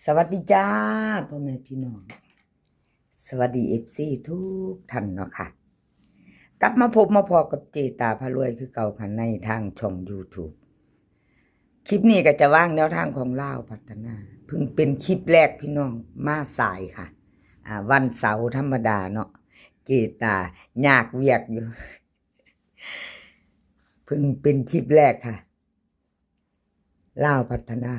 สวัสดีจ้าพ่อแม่พี่น้องสวัสดีFCทุกท่านเนาะค่ะกลับมาพบมาพอกับเจตาพารวยคือเก่าค่ะในทางช่อง YouTube คลิปนี้ก็จะว่างแนวทางของลาวพัฒนาเพิ่งเป็นคลิปแรกพี่น้องมาสายค่ะวันเสาร์ธรรมดาเนาะเจตายากเวียกอยู่ เพิ่งเป็นคลิปแรกค่ะลาวพัฒนา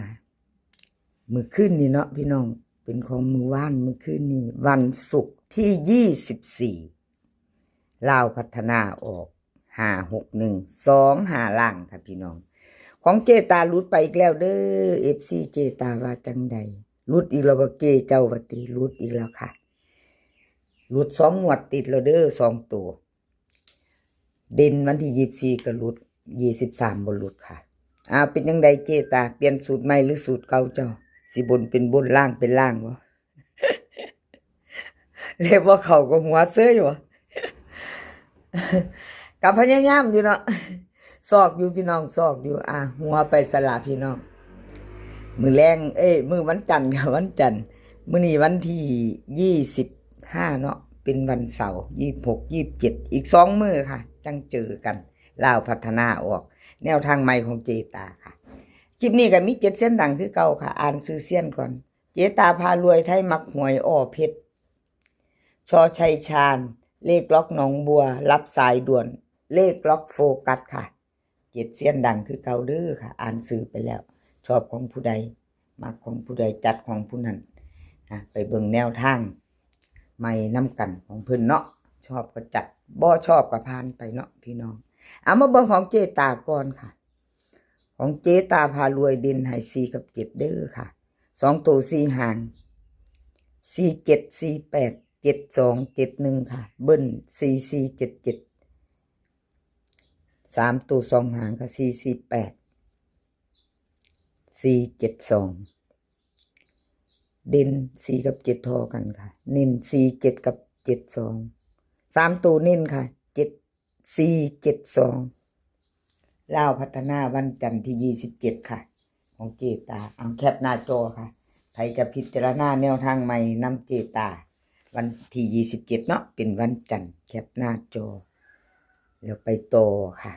มื้อคืนนี้เนาะพี่น้องเป็นของมื้อวานมื้อคืนนี้วันศุกร์ที่24ลาวพัฒนาออก56125ล่างค่ะพี่น้องของเจตาหลุดไปอีกแล้วเด้อ FC เจตาว่าจังใดหลุดอีกแล้วบ่เกเจ้าว่าติหลุดอีกแล้วค่ะหลุด2งวดติดแล้วเด้อ2ตัวเด่นวันที่24ก็หลุด23บ่หลุดค่ะเป็นจังไดเจตาเปลี่ยนสูตรใหม่หรือสูตรเก่าเจ้าสิบนเป็นบนล่างเป็นล่างวะ เรียกว่าเขาก็หัวเสื้ออยู่วะ กับพยายามอยู่เนาะซอกอยู่พี่น้องซอกอยู่หัวไปสละพี่น้องมือแรงมือวันจันทร์ค่ะวันจันทร์มื้อนี้วันที่25เนาะเป็นวันเสาร์26 27อีก2มื้อค่ะจังเจอกันลาวพัฒนาออกแนวทางใหม่ของเจตาค่ะคลิปนี้ก็มี7เส้นดังคือเก่าค่ะอ่านซื้อเส้นก่อนเจตาพารวยไทยมักหวยอ้อเพชรชอชัยชาญเลขล็อกหนองบัวรับสายด่วนเลขล็อกโฟกัสค่ะ7เส้นดังคือเก่าเด้อค่ะอ่านซื้อไปแล้วชอบของผู้ใดมักของผู้ใดจัดของผู้นั้นไปเบิ่งแนวทางใหม่นำกันของเพิ่นเนาะชอบก็จัดบ่ชอบก็ผ่านไปเนาะพี่น้องเอามาเบิ่งของเจตาก่อนค่ะของเจตาพารวยเด่นให้4กับ7เด้อค่ะ2ตัว4หาง47 48 72 71ค่ะเบิ้ล4477 3ตัว2หางก็448 472เด่น4กับ7ทอกันค่ะเน้น47กับ72 3ตัวเน้นค่ะ7472ลาวพัฒนาวันจันทร์ที่27ค่ะของเจตาเอาแคปหน้าจอค่ะใครจะพิจารณาแนวทางใหม่นำเจตาวันที่27เนาะเป็นวันจันทร์แคปหน้าจอแล้วไปโตค่ะ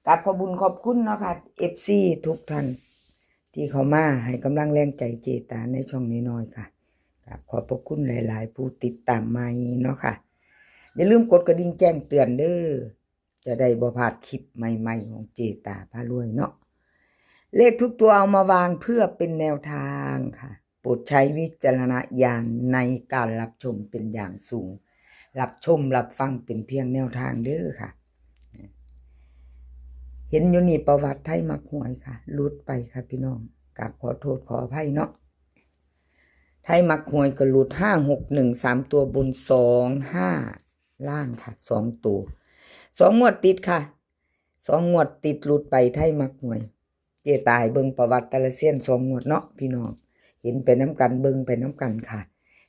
กับขอบุญขอบคุณเนาะค่ะ FC ทุกท่านที่เข้ามาให้กำลังแรงใจเจตาในช่องน้อยๆค่ะขอบพระคุณหลายๆผู้ติดตามมาเนาะค่ะอย่าลืมกดกระดิ่งแจ้งเตือนเด้อจะได้บ่พลาดคลิปใหม่ๆของเจตาพารวยเนาะเลขทุกตัวเอามาวางเพื่อเป็นแนวทางค่ะโปรดใช้วิจารณญาณในการรับชมเป็นอย่างสูงรับชมรับฟังเป็นเพียงแนวทางเด้อค่ะเห็นอยู่นี่ประวัติไทยมักหวยค่ะลุดไปค่ะพี่น้องกราบขอโทษขออภัยเนาะไทยมักหวยก็หลุด561 3ตัวบน25ล่างค่ะ2ตัว2งวดติดค่ะ2งวดติดหลุดไปไทยมักหวยเจตายเบิ่งประวัติแต่ละเสี้ยน2งวดเนาะพี่น้องเห็นไปน้ำกันเบิ่งไปน้ำกันค่ะ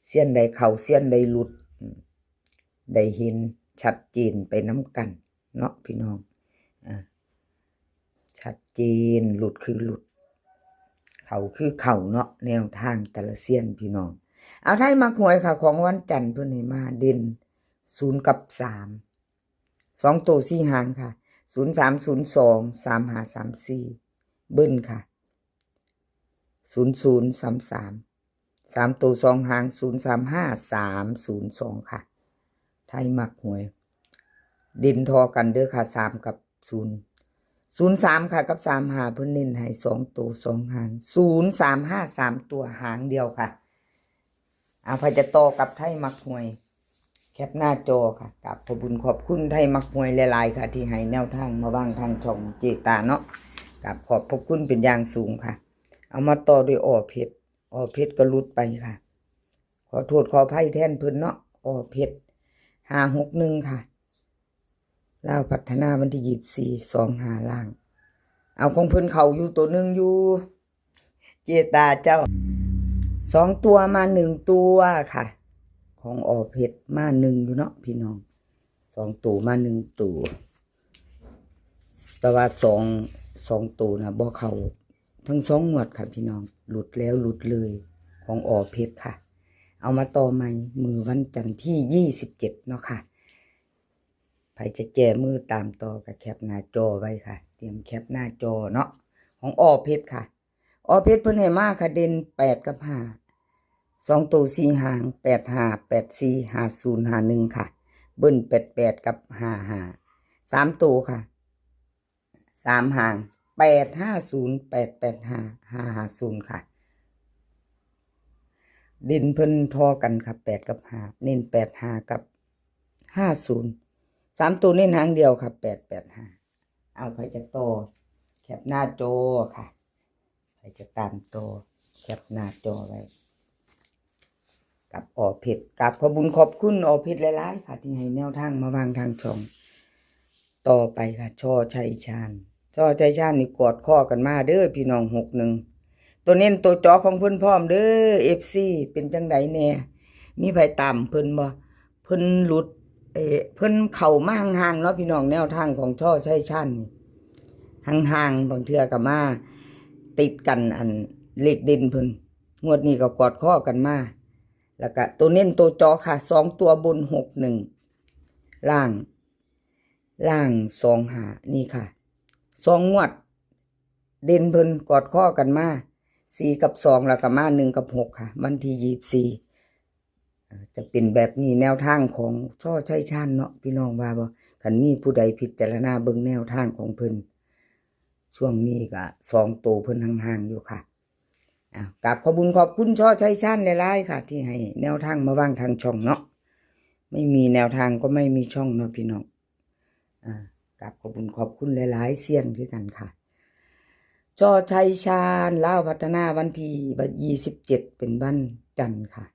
เสี้ยนใดเข้าเสี้ยนใดหลุดได้เห็นชัดเจนไปน้ำกันเนาะพี่น้องชัดเจนหลุดคือหลุดเขาคือเขาเนาะแนวทางแต่ละเสี้ยนพี่น้องเอาไทยมักหวยค่ะของวันจันทร์เพิ่นให้มาเด่น0กับ3 2ตัว4หางค่ะ0302 3534เบิ้ลค่ะ0033 3ตัว2หาง035302ค่ะไทยมักหวยเด่นทอกันเด้อค่ะ3กับ03ค่ะกับ35เพิ่นเน้นให้2ตัว2หาง0353 3ตัวหางเดียวค่ะพอจะต่อกับไทยมักหวยแคปหน้าจอค่ะกับขอบคุณขอบคุณไทยมักหวยหลายๆค่ะที่ให้แนวทางมาวางทางช่องเจตาเนาะกับขอบพระคุณเป็นอย่างสูงค่ะเอามาต่อด้วยอ้อเพชรก็หลุดไปค่ะขอโทษขออภัยแทนเพิ่นเนาะอ้อเพชร561ค่ะลาวพัฒนาวันที่24 25ล่างเอาของเพิ่นเขาอยู่ตัวหนึ่งอยู่เจตาเจ้า2ตัวมา1ตัวค่ะของอ้อเพชรมา1อยู่เนาะพี่น้อง2ตัวมา1ตัวแต่ว่า2ตัวนะบ่เข้าทั้ง2งวดค่ะพี่น้องหลุดแล้วหลุดเลย ของอเพชรค่ะเอามาต่อใหม่มือวันจันทร์ที่27เนาะค่ะใครจะแจมือตามต่อกับแคปหน้าจอไว้ค่ะเตรียมแคปหน้าจอเนาะของอเพชรค่ะอเพชรเพิ่นให้มาค่ะเด่น8กับ5 2ตัว4หาง8 5 8 4 5 0 5 1ค่ะเบิ้ล88กับ55 3ตัวค่ะ3หาง8 50 8 85 5 50ค่ะเด่นเพิ่นทอกันค่ะ8กับ5เน้น8 5กับ50 3ตัวเน้นหางเดียวค่ะ8 8 5เอาไปจะโตแคปหน้าจอค่ะไปจะตามโตแคปหน้าจอไว้กับอเพชรกับขอบุญขอบคุณอเพชรหลายๆค่ะที่ให้แนวทางมาวางทางช่องต่อไปค่ะช่อชัยชาญนี่กอดข้อกันมาเด้อพี่น้อง61ตัวเน้นตัวจอของเพิ่นพร้อมเด้อ FC เป็นจังไดแน่มีไผตามเพิ่นบ่เพิ่นหลุดเพิ่นเข้ามาห่างๆเนาะพี่น้องแนวทางของช่อชัยชาญนี่ห่างๆบางเทื่อก็มาติดกันอันเลขเด่นเพิ่นงวดนี้ก็กอดข้อกันมาแล้วก็ตัวเน้นตัวจอค่ะ2ตัวบน61ล่าง2หานี่ค่ะ2งวดเด่นเพิ่นกอดข้อกันมา4กับ2แล้วก็มา1กับ6ค่ะวันที่24จะเป็นแบบนี้แนวทางของช่อชัยชาญเนาะพี่น้องว่าบ่คันมีผู้ใดพิจารณาเบิ่งแนวทางของเพิ่นช่วงนี้ก็2ตัวเพิ่นห่างๆอยู่ค่ะกับขอบคุญขอบคุณช่อชัยชาญหลายๆค่ะที่ให้แนวทางมาวางทางช่องเนาะไม่มีแนวทางก็ไม่มีช่องเนาะพี่น้องกับขอบคุญขอบคุณหลายๆเสี้ยนด้วยกันค่ะช่อชัยชาญลาวพัฒนาวันที่27เป็นวันจันทร์ค่ะ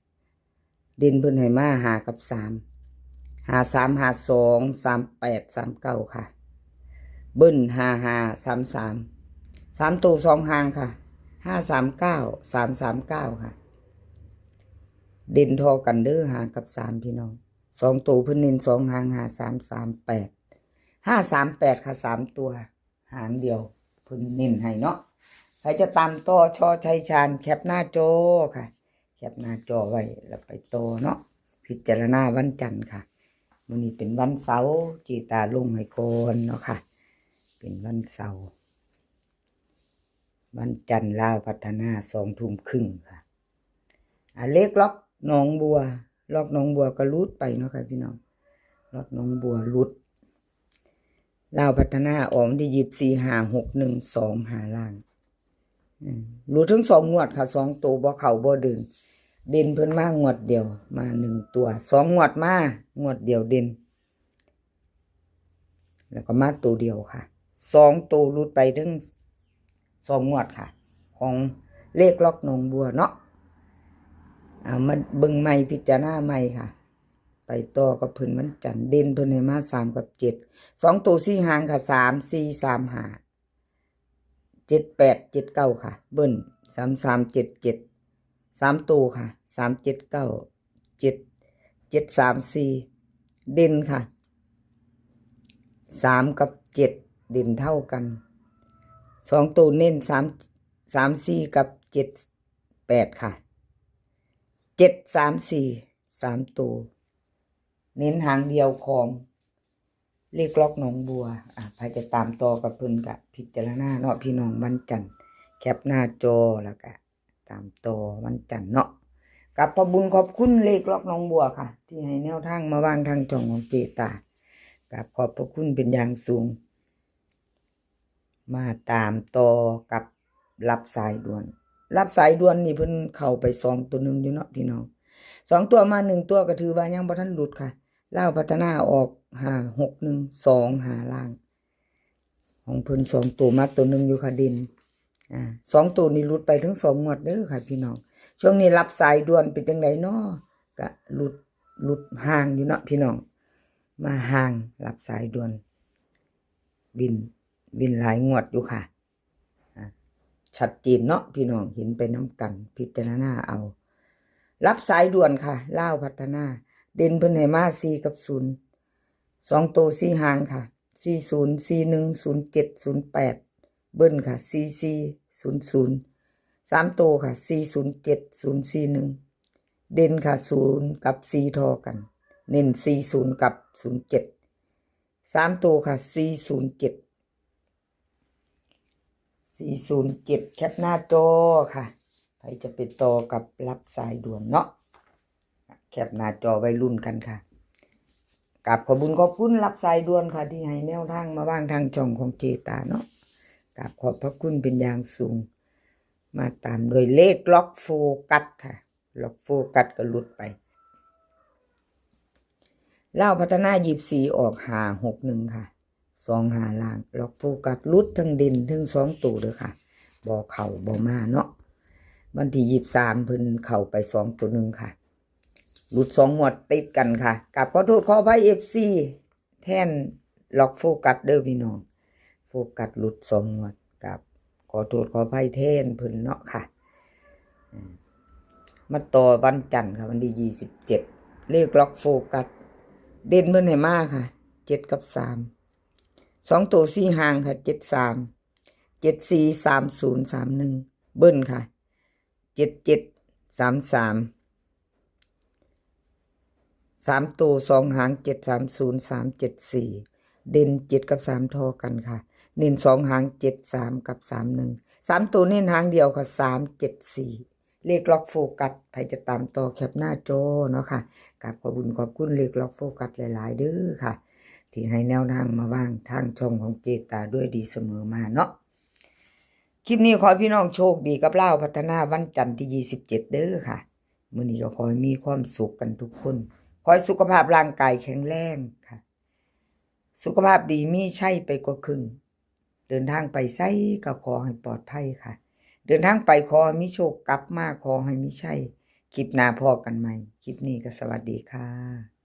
เด่นเพิ่นให้มา5กับ3 53 52 38 39ค่ะเบิ้ล55 33 3ตัว2หางค่ะ539 339ค่ะเด่นทอกันเด้อหางกับ3พี่น้อง2ตัวเพิ่นเน้น2หาง5338 538ค่ะ3ตัวหางเดียวเพิ่นเน้นให้เนาะใครจะตามต่อช่อชัยชาญแคปหน้าจอค่ะแคปหน้าจอไว้แล้วไปต่อเนาะพิจารณาวันจันทร์ค่ะมื้อนี้เป็นวันเสาร์จีตาลงให้ก่อนเนาะค่ะเป็นวันเสาร์วันจันทร์ลาวพัฒนา2 ทุ่มครึ่งค่ะเลขล็อกหนองบัวก็รุดไปเนาะค่ะพี่น้องล็อกหนองบัวรุดลาวพัฒนาออกที่24 5 6 1 2หาล่างรู้ทั้ง2งวดค่ะ2ตัวบ่เข้าบ่ดึงเด่นเพิ่นมางวดเดียวมา1ตัว2งวดมางวดเดียวเด่นแล้วก็มาตัวเดียวค่ะ2ตัวรุดไปถึง2งวดค่ะของเลขล็อกหนองบัวเนาะเอามาเบิ่งใหม่พิจารณาใหม่ค่ะไปต่อกับเพิ่นวันจันทร์เด่นเพิ่นให้มา3กับ7 2ตัว4หางค่ะ3 4 3 5 7 8 7 9ค่ะเบิ้ล3 3 7 7 3ตัวค่ะ3 7 9 7 7 3 4เด่นค่ะ3กับ7เด่นเท่ากัน2ตัวเน้น3 3 4กับ7 8ค่ะ7 3 4 3ตัวเน้นหางเดียวของเลขล็อกหนองบัวใครจะตามต่อกับเพิ่นกะพิจารณาเนาะพี่น้องวันจันทร์แคปหน้าจอแล้วก็ตามต่อวันจันทร์เนาะกับขอบคุญขอบคุณเลขล็อกหนองบัวค่ะที่ให้แนวทางมาวางทางช่องของเจตากับขอบพระคุณเป็นอย่างสูงมาตามต่อกับรับสายด่วนนี่เพิ่นเข้าไป2ตัวนึงอยู่เนาะพี่น้อง2ตัวมา1ตัวก็ถือว่ายังบ่ทันหลุดค่ะลาวพัฒนาออก5 6 1 2หาล่างของเพิ่น2ตัวมาตัวนึงอยู่ค่ะดิน2ตัวนี้หลุดไปถึง2งวดเด้อค่ะพี่น้องช่วงนี้รับสายด่วนเป็นจังไดเนาะก็หลุดห่างอยู่เนาะพี่น้องมาห่างรับสายด่วนบินหลายงวดอยู่ค่ะชัดเจนเนาะพี่น้องเห็นไปน้ำกันพิจารณาเอารับสายด่วนค่ะลาวพัฒนาเด่นเพิ่นให้มา4กับ0 2ตัว4หางค่ะ40 41 07 08เบิ้ลค่ะ44 00 3ตัวค่ะ407 041เด่นค่ะ0กับ4ทอกันเน้น40กับ07 3ตัวค่ะ407แคปหน้าจอค่ะใครจะไปต่อกับรับสายด่วนเนาะแคปหน้าจอไว้รุ่นกันค่ะกับขอบคุณรับสายด่วนค่ะที่ให้แนวทางมาว่างทางช่องของเจตาเนาะกับขอบพระคุณเป็นอย่างสูงมาตามโดยเลขล็อกโฟกัสค่ะล็อกโฟกัสก็หลุดไปเล่าพัฒนา24ออก561ค่ะ25ล่างล็อกโฟกัสหลุดทั้งดินทั้ง2ตัวเด้อค่ะบ่เข้าบ่มาเนาะวันที่23เพิ่นเข้าไป2ตัวนึงค่ะหลุด2งวดติดกันค่ะกับขอโทษขออภัย FC แทนล็อกโฟกัสเด้อพี่น้องโฟกัสหลุด2งวดกับขอโทษขออภัยแทนเพิ่นเนาะค่ะมาต่อวันจันทร์ค่ะวันที่27เลขล็อกโฟกัสเด่นเพิ่นให้มาค่ะ7กับ3 2ตัว4หางค่ะ73 74 30 31เบิ้ลค่ะ77 33 3ตัว2หาง730 374เด่น7กับ3ทอกันค่ะเน้น2หาง73กับ31 3ตัวเน้นหางเดียวค่ะ374เลขล็อกโฟกัสใครจะตามต่อแคปหน้าจอเนาะค่ะกับขอบคุณเลขล็อกโฟกัสหลายๆเด้อค่ะที่ให้แนวทางมาว่างทางช่องของเจตาด้วยดีเสมอมาเนาะคลิปนี้ขอให้พี่น้องโชคดีกับเล่าพัฒนาวันจันทร์ที่27เด้อค่ะมื้อนี้ก็ขอให้มีความสุขกันทุกคนขอให้สุขภาพร่างกายแข็งแรงค่ะสุขภาพดีมีชัยไปกว่าครึ่งเดินทางไปไสก็ขอให้ปลอดภัยค่ะเดินทางไปขอให้มีโชคกลับมาขอให้มีชัยคลิปหน้าพอกันใหม่คลิปนี้ก็สวัสดีค่ะ